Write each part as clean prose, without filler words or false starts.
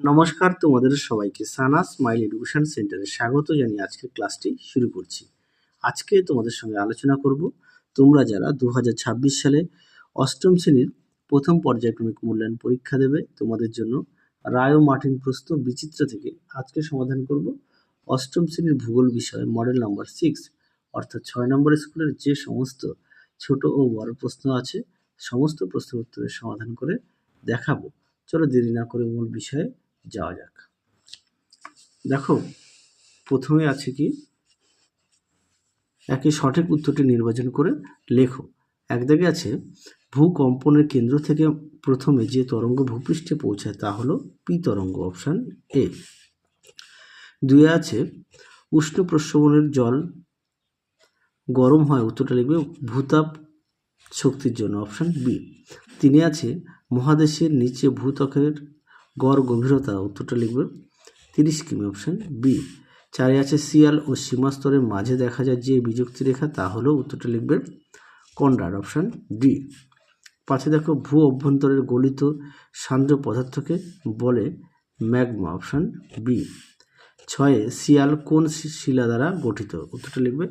নমস্কার, তোমাদের সবাইকে সানা স্মাইল এডুকেশন সেন্টারে স্বাগত জানিয়ে আজকের ক্লাসটি শুরু করছি। আজকে তোমাদের সঙ্গে আলোচনা করব তোমরা যারা 2026 সালে অষ্টম শ্রেণীর প্রথম পর্যায়ক্রমিক মূল্যায়ন পরীক্ষা দেবে, তোমাদের জন্য রায় ও মার্টিন প্রশ্ন বিচিত্র থেকে আজকে সমাধান করব অষ্টম শ্রেণীর ভূগোল বিষয় মডেল নাম্বার 6 অর্থাৎ 6 নম্বর স্কুলের যে সমস্ত ছোট ও বড় প্রশ্ন আছে সমস্ত প্রশ্নের উত্তরের সমাধান করে দেখাবো। চলো দেরি না করে মূল বিষয়ে যাওয়া যাক। দেখো, প্রথমে আছে কি, একে সঠিক উত্তরটি নির্বাচন করে লেখো। এক দাগে আছে ভূকম্পনের কেন্দ্র থেকে প্রথমে যে তরঙ্গ ভূপৃষ্ঠে পৌঁছায় তা হলো পি তরঙ্গ, অপশান এ। দুয়ে আছে উষ্ণ প্রস্রবণের জল গরম হয়, উত্তরটা লিখবে ভূতাপ শক্তির জন্য, অপশান বি। তিনে আছে মহাদেশের নিচে ভূত্বকের গড় গভীরতা, উত্তরটা লিখবে 30 কিমি, অপশান বি। চারে আছে শিয়াল ও সীমাস্তরের মাঝে দেখা যায় যে বিযুক্তি রেখা তা হলো, উত্তরটা লিখবে কনরাড, অপশান ডি। পাঁচে দেখো ভূ অভ্যন্তরের গলিত সান্দ্র পদার্থকে বলে ম্যাগমা, অপশান বি। ছয়ে শিয়াল কোন শিলা দ্বারা গঠিত, উত্তরটা লিখবে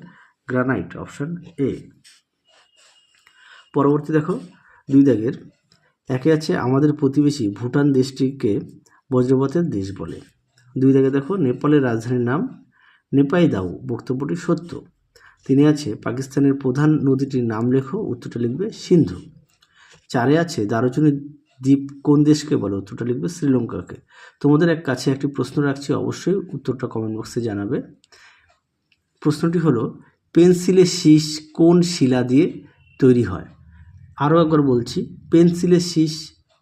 গ্রানাইট, অপশান এ। পরবর্তী দেখো দুই দাগের একে আছে আমাদের প্রতিবেশী ভুটান দেশটিকে বজ্রপাতের দেশ বলে। দুই দাগে দেখো নেপালের রাজধানীর নাম নেপাইদাও, বক্তব্যটি সত্য। তিনে আছে পাকিস্তানের প্রধান নদীটির নাম লেখো, উত্তরটা লিখবে সিন্ধু। চারে আছে দারুচিনি দ্বীপ কোন দেশকে বলে, উত্তরটা লিখবে শ্রীলঙ্কাকে। তোমাদের কাছে একটি প্রশ্ন রাখছি, অবশ্যই উত্তরটা কমেন্ট বক্সে জানাবে। প্রশ্নটি হলো পেন্সিলের শীষ কোন শিলা দিয়ে তৈরি হয়? আরও একবার বলছি, পেন্সিলের শীষ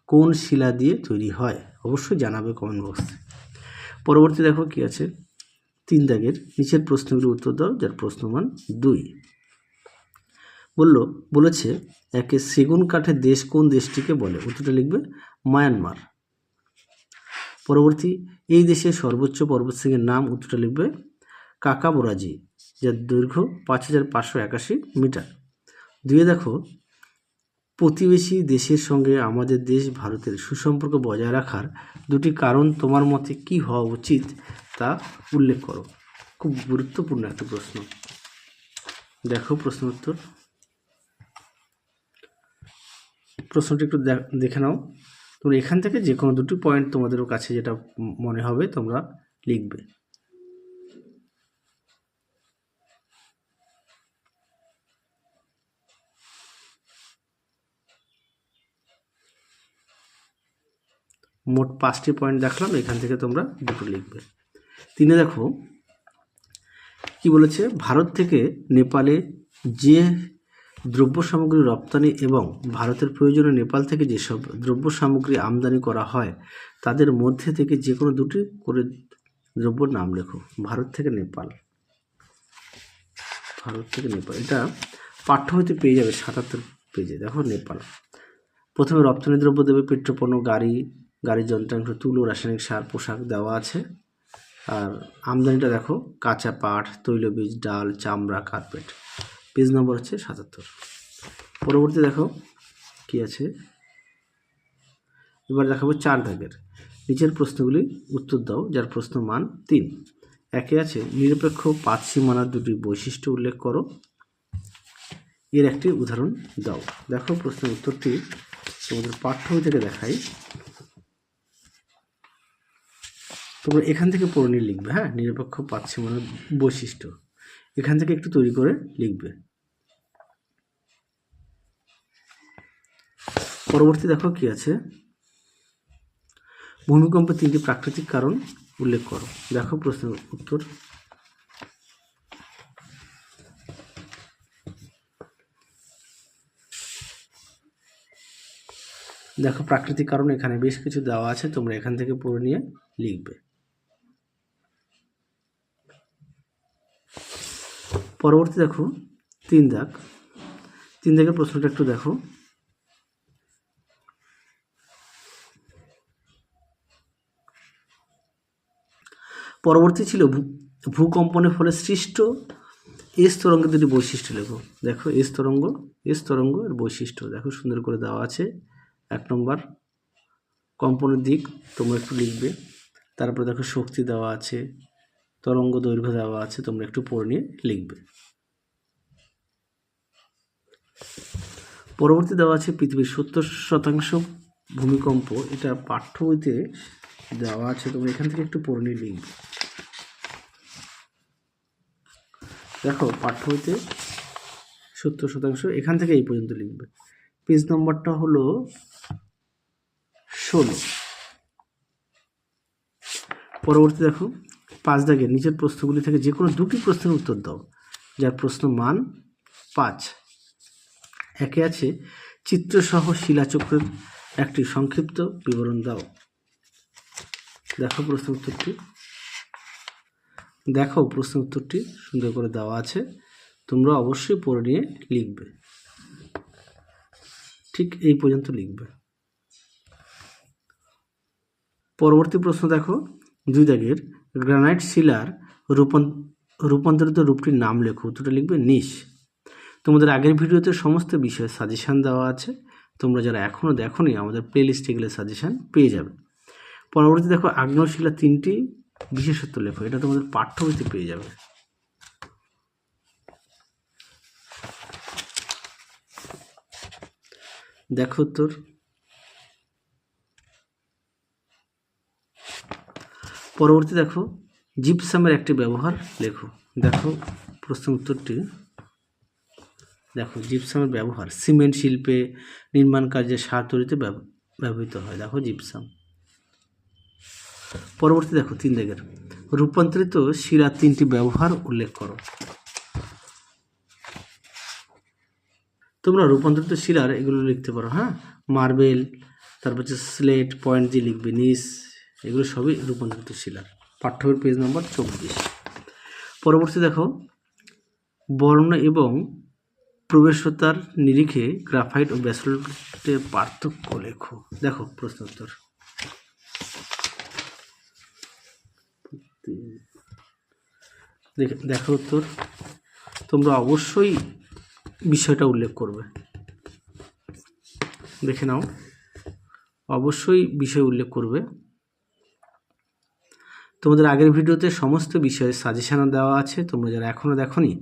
কোন শিলা দিয়ে তৈরি হয়? অবশ্যই জানাবে কমেন্ট বক্সে। পরবর্তী দেখো কি আছে, তিন দাগের নিচের প্রশ্নগুলোর উত্তর দাও যার প্রশ্নমান 2। বলেছে একে সেগুন কাঠের দেশ কোন দেশটিকে বলে, উত্তরটা লিখবে মায়ানমার। পরবর্তী এই দেশের সর্বোচ্চ পর্বতশৃঙ্গের নাম, উত্তরটা লিখবে কাকাবোরাজি, যার দৈর্ঘ্য 5581 মিটার। দুয়ে দেখো প্রতিবেশী দেশের সঙ্গে আমাদের দেশ ভারতের সুসম্পর্ক বজায় রাখার দুটি কারণ তোমার মতে কি হওয়া উচিত তা উল্লেখ করো। খুব গুরুত্বপূর্ণ একটা প্রশ্ন। দেখো প্রশ্ন উত্তর, প্রশ্নটি একটু দেখে নাও। তোমরা এখান থেকে যে কোনো দুটি পয়েন্ট তোমাদের কাছে যেটা মনে হবে তোমরা লিখবে। মোট 5টি পয়েন্ট দেখলাম, এখান থেকে তোমরা দুটো লিখবে। তিনে দেখো কি বলেছে, ভারত থেকে নেপালে যে দ্রব্য সামগ্রী রপ্তানি এবং ভারতের প্রয়োজনে নেপাল থেকে যেসব দ্রব্য সামগ্রী আমদানি করা হয় তাদের মধ্যে থেকে যে কোনো দুটি করে দ্রব্যর নাম লেখো। ভারত থেকে নেপাল, ভারত থেকে নেপাল, এটা পাঠ্য হইতে পেয়ে যাবে 77 পেজে। দেখো নেপাল প্রথমে রপ্তানি দ্রব্য দেবে পেট্রোপণ্য, গাড়ি যন্ত্রাংশ, তুলো, রাসায়নিক সার, পোশাক দেওয়া আছে। আর আমদানিটা দেখো কাঁচা পাট, তৈলবীজ, ডাল, চামড়া, কার্পেট। পেজ নম্বর হচ্ছে 77। পরবর্তী দেখো কি আছে, এবার দেখাবো 4 দাগের নিচের প্রশ্নগুলি উত্তর দাও যার প্রশ্ন মান 3। একে আছে নিরপেক্ষ পাত সীমানার দুটি বৈশিষ্ট্য উল্লেখ করো, এর একটি উদাহরণ দাও। দেখো প্রশ্নের উত্তরটি তোমাদের পাঠ্য বই থেকে দেখাই, তোমরা এখান থেকে পড়ে নিয়ে লিখবে। হ্যাঁ, নিরপেক্ষ পাত সীমানার বৈশিষ্ট্য এখান থেকে একটু তৈরি করে লিখবে। পরবর্তী দেখো কি আছে, ভূমিকম্পের 3টি প্রাকৃতিক কারণ উল্লেখ করো। দেখো প্রশ্নের উত্তর, দেখো প্রাকৃতিক কারণ এখানে বেশ কিছু দেওয়া আছে, তোমরা এখান থেকে পড়ে নিয়ে লিখবে। পরবর্তী দেখো 3 দাগের প্রশ্নটা একটু দেখো। পরবর্তী ছিল ভূকম্পনের ফলে সৃষ্ট এস তরঙ্গের দুটি বৈশিষ্ট্য লেখো। দেখো এস তরঙ্গ এর বৈশিষ্ট্য দেখো সুন্দর করে দেওয়া আছে। 1 নম্বর কম্পনের দিক তোমরা একটু লিখবে। তারপরে দেখো শক্তি দেওয়া আছে, তরঙ্গ দৈর্ঘ্য দেওয়া আছে, তোমরা একটু পড়ে নিয়ে লিখবে। পরবর্তী দেওয়া আছে পৃথিবীর 70% ভূমিকম্প, এটা পাঠ্য বইতে দেওয়া আছে, তোমরা এখান থেকে একটু পড়ে নিয়ে লিখবে। দেখো পাঠ্য বইতে 70% এখান থেকে এই পর্যন্ত লিখবে। পেজ নম্বরটা হলো 16। পরবর্তী দেখো 5 দাগের নিচের প্রশ্নগুলি থেকে যে কোনো দুটি প্রশ্নের উত্তর দাও যার প্রশ্ন মান 5। একে আছে চিত্রসহ শিলাচক্রের একটি সংক্ষিপ্ত বিবরণ দাও। দেখো প্রশ্ন উত্তরটি সুন্দর করে দেওয়া আছে, তোমরা অবশ্যই পড়ে নিয়ে লিখবে, ঠিক এই পর্যন্ত লিখবে। পরবর্তী প্রশ্ন দেখো 2 দাগের গ্রানাইট শিলার রূপান্তরিত রূপটির নাম লেখো। উত্তরটা লিখবে নিশ। তোমাদের আগের ভিডিওতে সমস্ত বিষয়ে সাজেশান দেওয়া আছে, তোমরা যারা এখনও দেখোনি আমাদের প্লেলিস্টে গেলে সাজেশান পেয়ে যাবে। পরবর্তী দেখো আগ্নেয় শিলার 3টি বিশেষত্ব লেখো, এটা তোমাদের পাঠ্য বইতে পেয়ে যাবে। দেখো উত্তর। পরবর্তী দেখো জিপসামের একটি ব্যবহার লেখো। দেখো প্রশ্ন উত্তরটি, দেখো জিপসামের ব্যবহার সিমেন্ট শিল্পে, নির্মাণ কাজে, সার তৈরিতে ব্যবহৃত হয়। দেখো জিপসাম। পরবর্তী দেখো 3 দাগের রূপান্তরিত শিলার 3টি ব্যবহার উল্লেখ করো। তোমরা রূপান্তরিত শিলার এগুলো লিখতে পারো, হ্যাঁ, মার্বেল, তারপর হচ্ছে স্লেট, পয়েন্ট দিয়ে লিখবে নিস, এগুলো সবই রূপান্তরিত শিলার। পাঠ্যবইয়ের পেজ নম্বর 24। পরবর্তী দেখো বর্ণ এবং প্রবেশতার নিরিখে গ্রাফাইট ও ব্যাসল্টের পার্থক্য লেখো। দেখো প্রশ্ন উত্তর। দেখো উত্তর, তোমরা অবশ্যই বিষয়টা উল্লেখ করবে, দেখে নাও, অবশ্যই বিষয় উল্লেখ করবে। তোমাদের আগের ভিডিওতে সমস্ত বিষয়ে সাজেশান দেওয়া আছে, তোমরা যারা এখনও দেখোনি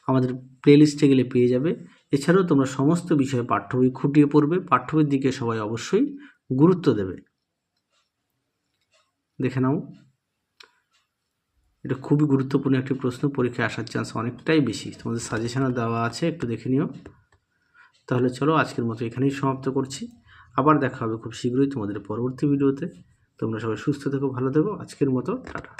আমাদের প্লেলিস্টে গেলে পেয়ে যাবে। এছাড়াও তোমরা সমস্ত বিষয়ে পাঠ্য বই খুঁটিয়ে পড়বে, পাঠ্য বইয়ের দিকে সবাই অবশ্যই গুরুত্ব দেবে। দেখে নাও, এটা খুবই গুরুত্বপূর্ণ একটি প্রশ্ন, পরীক্ষায় আসার চান্স অনেকটাই বেশি, তোমাদের সাজেশানও দেওয়া আছে, একটু দেখে নিও। তাহলে চলো আজকের মতো এখানেই সমাপ্ত করছি, আবার দেখা হবে খুব শীঘ্রই তোমাদের পরবর্তী ভিডিওতে। তোমরা সবাই সুস্থ থেকো, ভালো থেকো, আজকের মতো টাটা।